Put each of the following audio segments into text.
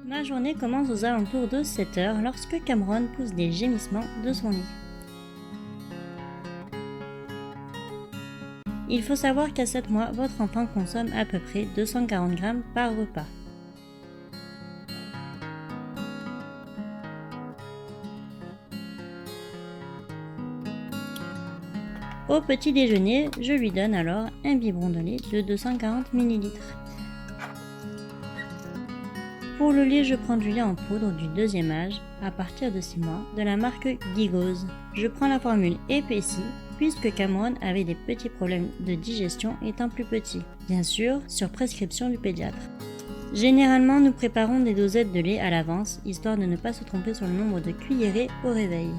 Ma journée commence aux alentours de 7 h lorsque Cameron pousse des gémissements de son lit. Il faut savoir qu'à 7 mois, votre enfant consomme à peu près 240 g par repas. Au petit déjeuner, je lui donne alors un biberon de lait de 240 ml. Pour le lait, je prends du lait en poudre du deuxième âge, à partir de 6 mois, de la marque Gigose. Je prends la formule épaissie, puisque Cameron avait des petits problèmes de digestion étant plus petit, bien sûr sur prescription du pédiatre. Généralement, nous préparons des dosettes de lait à l'avance, histoire de ne pas se tromper sur le nombre de cuillerées au réveil.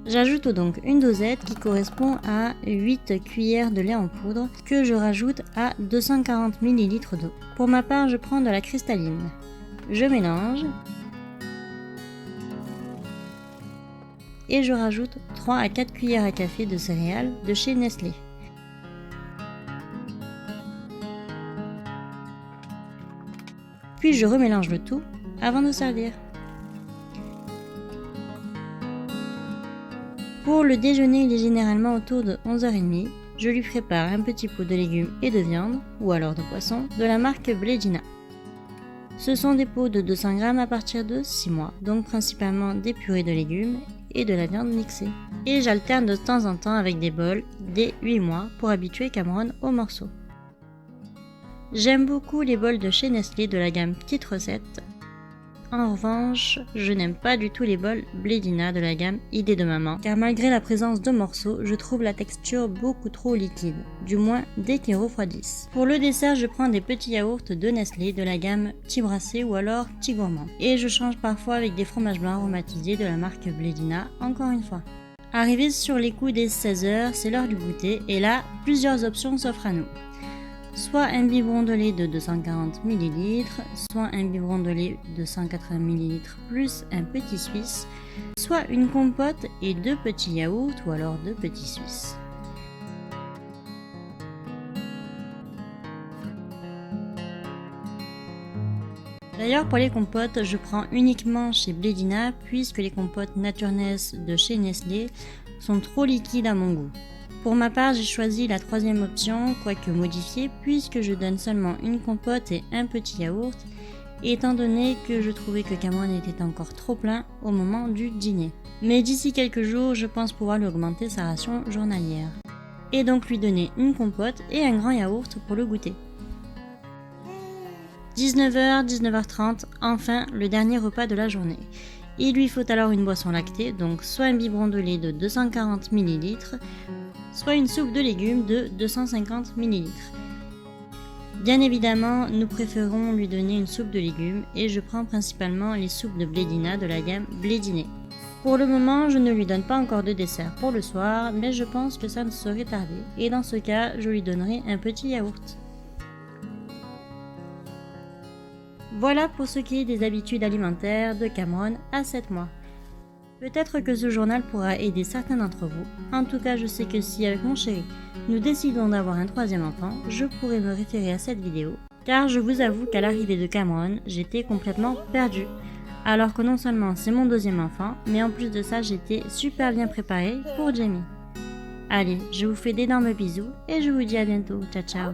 J'ajoute donc une dosette qui correspond à 8 cuillères de lait en poudre que je rajoute à 240 ml d'eau. Pour ma part, je prends de la cristalline. Je mélange et je rajoute 3 à 4 cuillères à café de céréales de chez Nestlé. Puis je remélange le tout avant de servir. Pour le déjeuner, il est généralement autour de 11h30. Je lui prépare un petit pot de légumes et de viande, ou alors de poisson, de la marque Bledina. Ce sont des pots de 200 g à partir de 6 mois, donc principalement des purées de légumes et de la viande mixée. Et j'alterne de temps en temps avec des bols dès 8 mois pour habituer Cameron aux morceaux. J'aime beaucoup les bols de chez Nestlé de la gamme Petite Recette. En revanche, je n'aime pas du tout les bols Bledina de la gamme Idée de maman, car malgré la présence de morceaux, je trouve la texture beaucoup trop liquide, du moins dès qu'ils refroidissent. Pour le dessert, je prends des petits yaourts de Nestlé de la gamme Petit Brassé ou alors Petit Gourmand. Et je change parfois avec des fromages blancs aromatisés de la marque Bledina, encore une fois. Arrivé sur les coups des 16 h, c'est l'heure du goûter, et là, plusieurs options s'offrent à nous. Soit un biberon de lait de 240 ml, soit un biberon de lait de 180 ml plus un petit suisse, soit une compote et 2 petits yaourts ou alors 2 petits suisses. D'ailleurs, pour les compotes, je prends uniquement chez Bledina puisque les compotes Naturness de chez Nestlé sont trop liquides à mon goût. Pour ma part, j'ai choisi la troisième option, quoique modifiée, puisque je donne seulement une compote et un petit yaourt, étant donné que je trouvais que Cameron était encore trop plein au moment du dîner. Mais d'ici quelques jours, je pense pouvoir lui augmenter sa ration journalière. Et donc lui donner une compote et un grand yaourt pour le goûter. 19 h, 19h30, enfin le dernier repas de la journée. Il lui faut alors une boisson lactée, donc soit un biberon de lait de 240 ml, soit une soupe de légumes de 250 ml. Bien évidemment, nous préférons lui donner une soupe de légumes et je prends principalement les soupes de Bledina de la gamme Blediné. Pour le moment, je ne lui donne pas encore de dessert pour le soir, mais je pense que ça ne saurait tarder et dans ce cas, je lui donnerai un petit yaourt. Voilà pour ce qui est des habitudes alimentaires de Cameron à 7 mois. Peut-être que ce journal pourra aider certains d'entre vous. En tout cas, je sais que si avec mon chéri, nous décidons d'avoir un troisième enfant, je pourrai me référer à cette vidéo. Car je vous avoue qu'à l'arrivée de Cameron, j'étais complètement perdue. Alors que non seulement c'est mon deuxième enfant, mais en plus de ça, j'étais super bien préparée pour Jamie. Allez, je vous fais d'énormes bisous et je vous dis à bientôt. Ciao ciao.